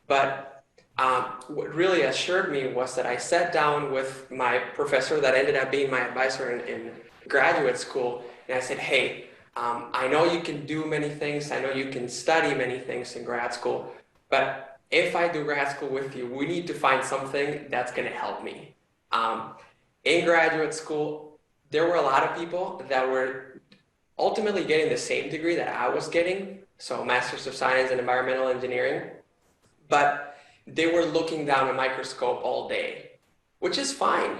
S3: But what really assured me was that I sat down with my professor that ended up being my advisor in graduate school. And I said, hey, I know you can do many things. I know you can study many things in grad school. But if I do grad school with you, we need to find something that's going to help me. In graduate school, there were a lot of people that were ultimately getting the same degree that I was getting, so Masters of Science in Environmental Engineering, but they were looking down a microscope all day, which is fine.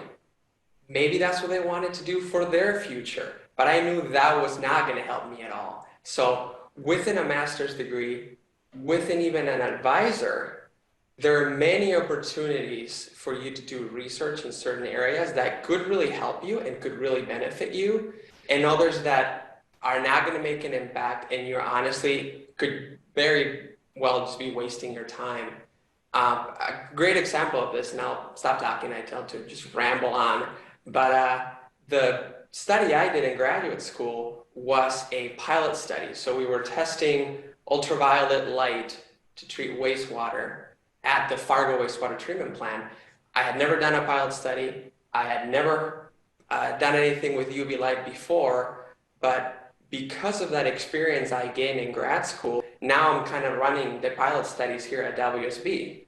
S3: maybe that's what they wanted to do for their future. But I knew that was not going to help me at all. So within a master's degree, within even an advisor, there are many opportunities for you to do research in certain areas that could really help you and could really benefit you, and others that are not going to make an impact, and you're honestly could very well just be wasting your time. A great example of this, and I'll stop talking, I tell to just ramble on, but the study I did in graduate school was a pilot study. So we were testing ultraviolet light to treat wastewater at the Fargo wastewater treatment plant. I had never done a pilot study. I had never done anything with UV light before, but because of that experience I gained in grad school, now I'm kind of running the pilot studies here at WSB.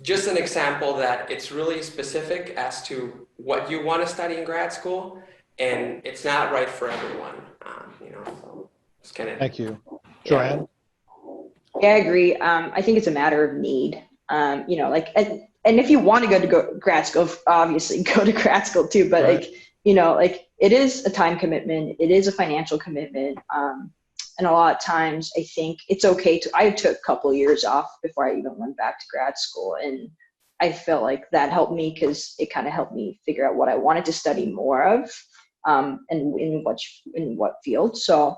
S3: Just an example that it's really specific as to what you want to study in grad school, and it's not right for everyone. So it's kind of.
S1: Thank you. Joanne?
S2: Yeah, I agree. I think it's a matter of need. Like, and if you want to go to grad school, obviously go to grad school too, but
S1: right.
S2: like it is a time commitment. It is a financial commitment. And a lot of times I think it's okay I took a couple of years off before I even went back to grad school. And I felt like that helped me because it kind of helped me figure out what I wanted to study more of, and in what field. So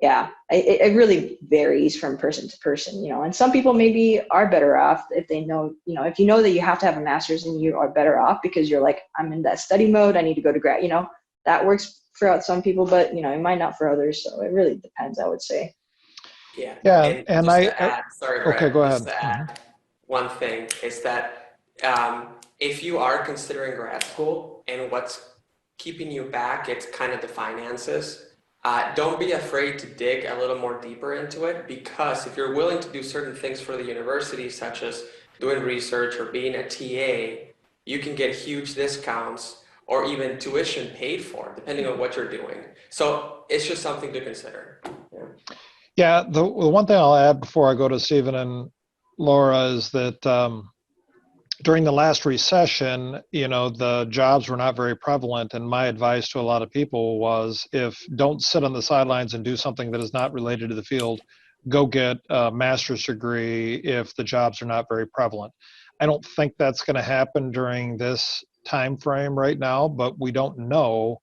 S2: yeah, it really varies from person to person, and some people maybe are better off if they know, if you know that you have to have a master's and you are better off because you're like, I'm in that study mode, I need to go to grad, that works for some people, but it might not for others. So it really depends, I would say.
S3: Yeah.
S1: Yeah, and
S3: just to add, sorry, Brett,
S1: okay, go
S3: just
S1: ahead.
S3: to add one thing is that if you are considering grad school and what's keeping you back, it's kind of the finances. Don't be afraid to dig a little more deeper into it, because if you're willing to do certain things for the university, such as doing research or being a TA, you can get huge discounts or even tuition paid for, depending on what you're doing. So it's just something to consider.
S1: Yeah, the one thing I'll add before I go to Stephen and Laura is that during the last recession, the jobs were not very prevalent. And my advice to a lot of people was, don't sit on the sidelines and do something that is not related to the field. Go get a master's degree if the jobs are not very prevalent. I don't think that's going to happen during this time frame right now, but we don't know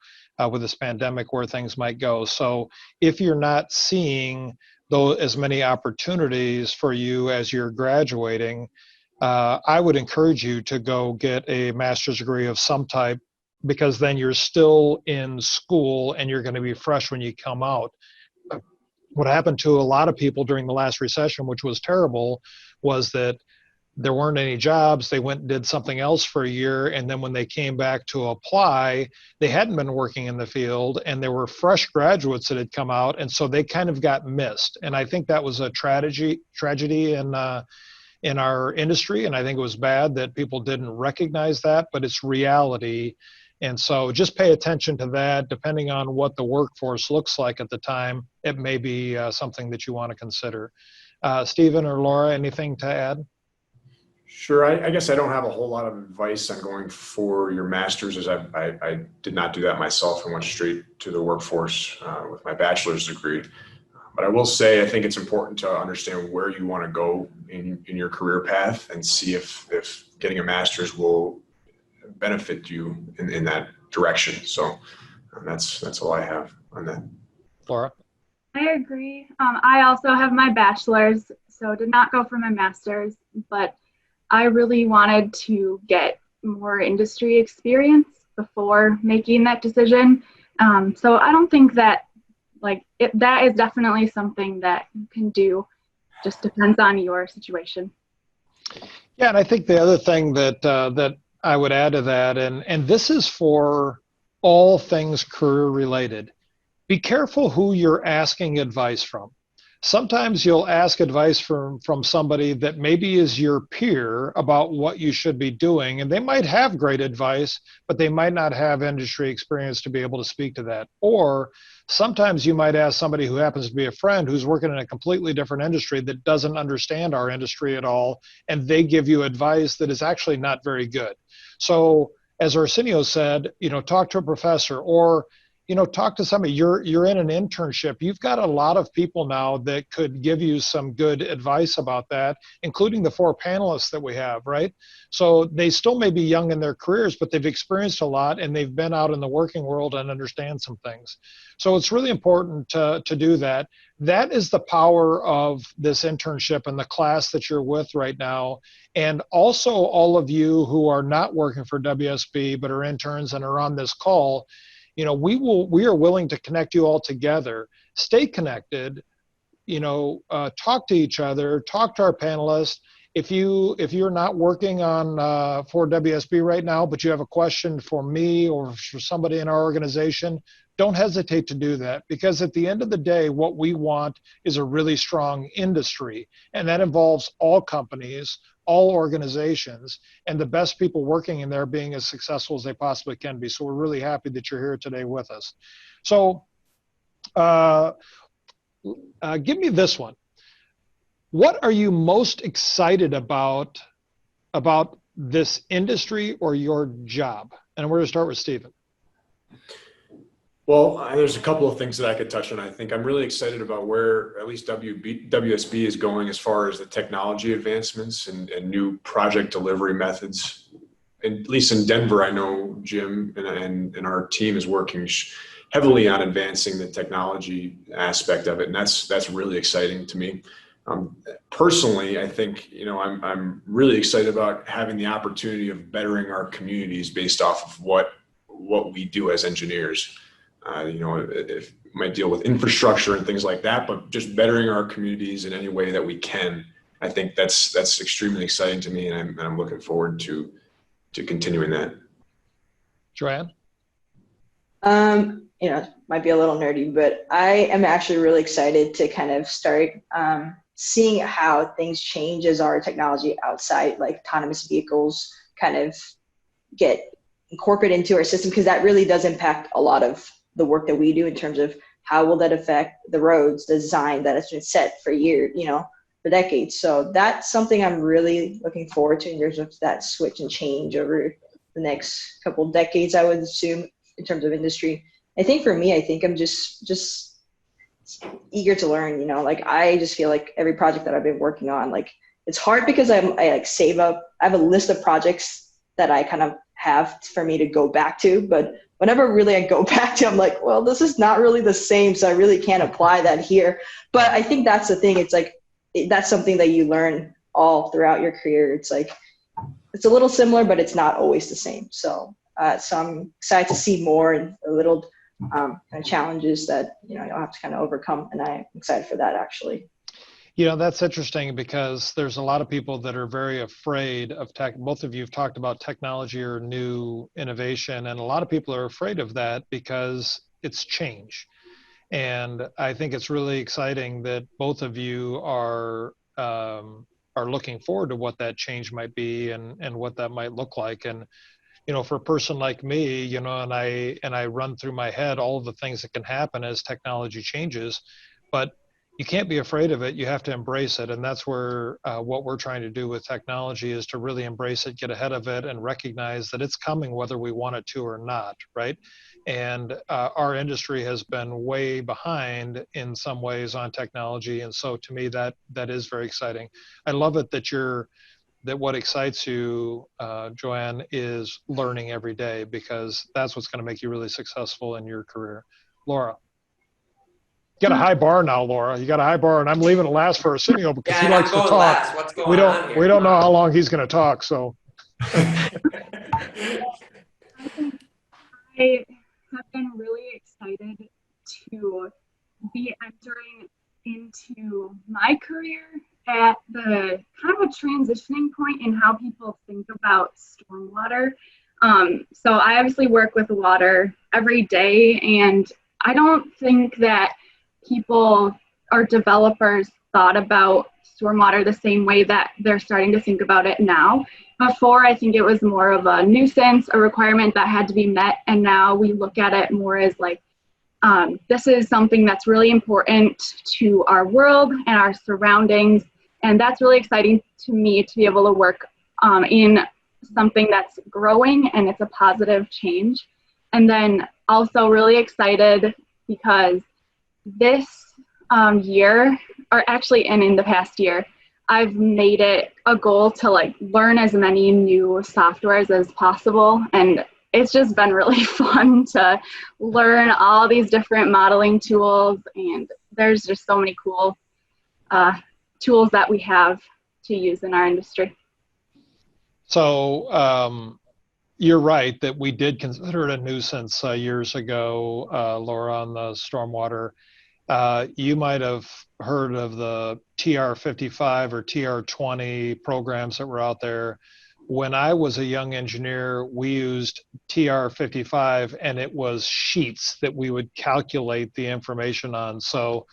S1: with this pandemic where things might go. So if you're not seeing as many opportunities for you as you're graduating, I would encourage you to go get a master's degree of some type, because then you're still in school and you're going to be fresh when you come out. What happened to a lot of people during the last recession, which was terrible, was that there weren't any jobs. They went and did something else for a year, and then when they came back to apply, they hadn't been working in the field, and there were fresh graduates that had come out, and so they kind of got missed. And I think that was a tragedy in our industry, and I think it was bad that people didn't recognize that, but it's reality. And so just pay attention to that. Depending on what the workforce looks like at the time, it may be something that you want to consider. Stephen or Laura, anything to add?
S4: Sure. I guess I don't have a whole lot of advice on going for your master's, as I did not do that myself and went straight to the workforce with my bachelor's degree. But I will say, I think it's important to understand where you want to go in your career path and see if getting a master's will benefit you in that direction. So that's all I have on that.
S1: Laura?
S5: I agree. I also have my bachelor's, so did not go for my master's, but I really wanted to get more industry experience before making that decision. So I don't think that that is definitely something that you can do. Just depends on your situation.
S1: Yeah, and I think the other thing that I would add to that, and this is for all things career related, be careful who you're asking advice from. Sometimes you'll ask advice from somebody that maybe is your peer about what you should be doing, and they might have great advice, but they might not have industry experience to be able to speak to that. Or sometimes you might ask somebody who happens to be a friend who's working in a completely different industry that doesn't understand our industry at all, and they give you advice that is actually not very good. So as Arsenio said, talk to a professor, or talk to somebody. You're in an internship. You've got a lot of people now that could give you some good advice about that, including the 4 panelists that we have, right? So they still may be young in their careers, but they've experienced a lot and they've been out in the working world and understand some things. So it's really important to do that. That is the power of this internship and the class that you're with right now. And also all of you who are not working for WSB but are interns and are on this call, we are willing to connect you all together. Stay connected, talk to each other, talk to our panelists. If you're not working on for WSB right now, but you have a question for me or for somebody in our organization, don't hesitate to do that, because at the end of the day, what we want is a really strong industry, and that involves all companies, all organizations, and the best people working in there being as successful as they possibly can be. So we're really happy that you're here today with us. So give me this one. What are you most excited about this industry or your job? And we're going to start with Stephen.
S4: Well, there's a couple of things that I could touch on. I think I'm really excited about where at least WSB is going as far as the technology advancements and new project delivery methods. And at least in Denver, I know Jim and our team is working heavily on advancing the technology aspect of it, and that's really exciting to me. Personally, I think I'm really excited about having the opportunity of bettering our communities based off of what we do as engineers. It might deal with infrastructure and things like that, but just bettering our communities in any way that we can. I think that's extremely exciting to me, and I'm looking forward to continuing that.
S1: Joanne?
S2: Might be a little nerdy, but I am actually really excited to kind of start seeing how things change as our technology outside, like autonomous vehicles, kind of get incorporated into our system, because that really does impact a lot of the work that we do in terms of how will that affect the roads, the design that has been set for years, for decades. So that's something I'm really looking forward to in terms of that switch and change over the next couple of decades, I would assume, in terms of industry. I think for me, I'm just eager to learn, I just feel like every project that I've been working on, it's hard because I save up, I have a list of projects that I kind of have for me to go back to, but whenever really I go back to, I'm like, well, this is not really the same, so I really can't apply that here. But I think that's the thing. It's that's something that you learn all throughout your career. It's it's a little similar, but it's not always the same. So I'm excited to see more and a little kind of challenges that you'll have to kind of overcome, and I'm excited for that, actually.
S1: That's interesting, because there's a lot of people that are very afraid of tech. Both of you have talked about technology or new innovation, and a lot of people are afraid of that because it's change. And I think it's really exciting that both of you are looking forward to what that change might be and what that might look like. And for a person like me, and I run through my head all of the things that can happen as technology changes, but you can't be afraid of it. You have to embrace it. And that's where what we're trying to do with technology is to really embrace it, get ahead of it, and recognize that it's coming whether we want it to or not, right? And our industry has been way behind in some ways on technology. And so to me, that is very exciting. I love it that what excites you, Joanne, is learning every day, because that's what's going to make you really successful in your career. Laura? You got a high bar now, Laura. You got a high bar, and I'm leaving it last for Arsenio because he likes to talk.
S3: Last. What's going on here?
S1: We don't know how long he's going to talk, so.
S5: I have been really excited to be entering into my career at the kind of a transitioning point in how people think about stormwater. So I obviously work with water every day, and I don't think that people or developers thought about stormwater the same way that they're starting to think about it now. Before, I think it was more of a nuisance, a requirement that had to be met, and now we look at it more as this is something that's really important to our world and our surroundings, and that's really exciting to me to be able to work in something that's growing and it's a positive change. And then also really excited because this year, or actually in the past year, I've made it a goal to like learn as many new softwares as possible. And it's just been really fun to learn all these different modeling tools. And there's just so many cool tools that we have to use in our industry.
S1: So you're right that we did consider it a nuisance years ago, Laura, on the stormwater. You might have heard of the TR55 or TR20 programs that were out there. When I was a young engineer, we used TR55, and it was sheets that we would calculate the information on. So,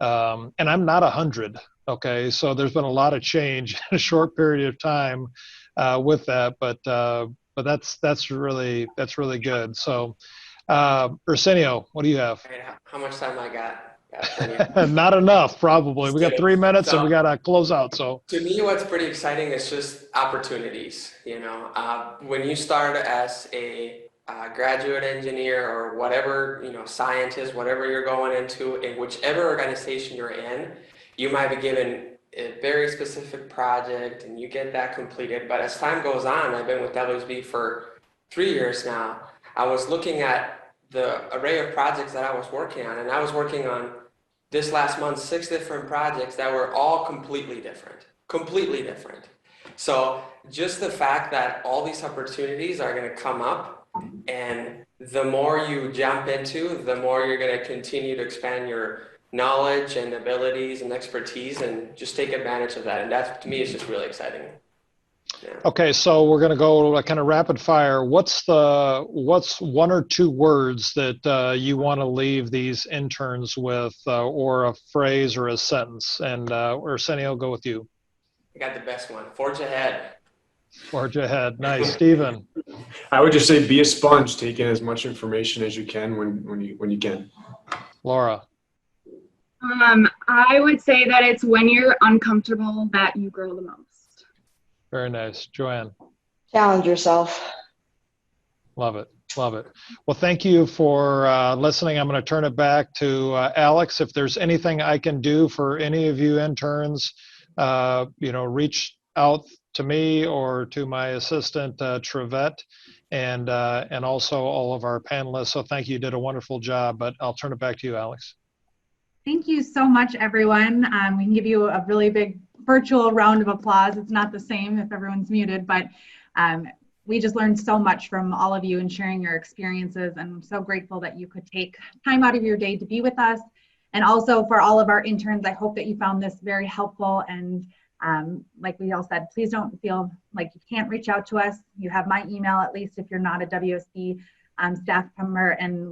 S1: and I'm not 100, okay? So there's been a lot of change in a short period of time with that, but that's really good. So, Arsenio, what do you have?
S3: How much time I got?
S1: Not enough, probably. We got 3 minutes
S3: So,
S1: and we got to close out. So
S3: to me, what's pretty exciting is just opportunities. When you start as a graduate engineer or whatever, scientist, whatever you're going into, in whichever organization you're in, you might be given a very specific project and you get that completed. But as time goes on, I've been with WSB for 3 years now. I was looking at the array of projects that I was working on, and I was working on this last month 6 different projects that were all completely different. So just the fact that all these opportunities are going to come up, and the more you jump into, the more you're going to continue to expand your knowledge and abilities and expertise, and just take advantage of that. And that, to me, is just really exciting. Yeah.
S1: Okay, so we're going to go kind of rapid fire. What's 1 or 2 words that you want to leave these interns with, or a phrase or a sentence? And Arsenio, go with you.
S3: I got the best one. Forge ahead.
S1: Forge ahead. Nice. Stephen.
S4: I would just say be a sponge, take in as much information as you can when you can.
S1: Laura.
S5: I would say that it's when you're uncomfortable that you grow the most.
S1: Very nice. Joanne.
S2: Challenge yourself.
S1: Love it. Well, thank you for listening. I'm going to turn it back to Alex. If there's anything I can do for any of you interns, reach out to me or to my assistant, Trevette, and also all of our panelists. So thank you. You did a wonderful job, but I'll turn it back to you, Alex.
S6: Thank you so much, everyone. We can give you a really big virtual round of applause. It's not the same if everyone's muted, but we just learned so much from all of you and sharing your experiences. And I'm so grateful that you could take time out of your day to be with us. And also for all of our interns, I hope that you found this very helpful. And like we all said, please don't feel like you can't reach out to us. You have my email, at least if you're not a WSB staff member, and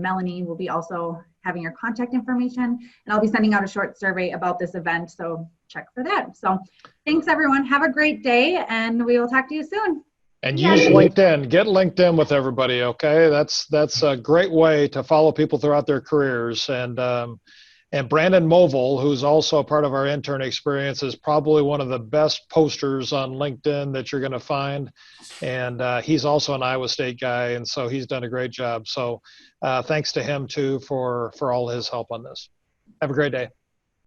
S6: Melanie will be also having your contact information, and I'll be sending out a short survey about this event, so check for that. So thanks everyone, have a great day, and we will talk to you soon.
S1: And use LinkedIn. Get LinkedIn with everybody, okay? That's a great way to follow people throughout their careers. And Brandon Movil, who's also a part of our intern experience, is probably one of the best posters on LinkedIn that you're going to find. And he's also an Iowa State guy, and so he's done a great job. So thanks to him, too, for all his help on this. Have a great day.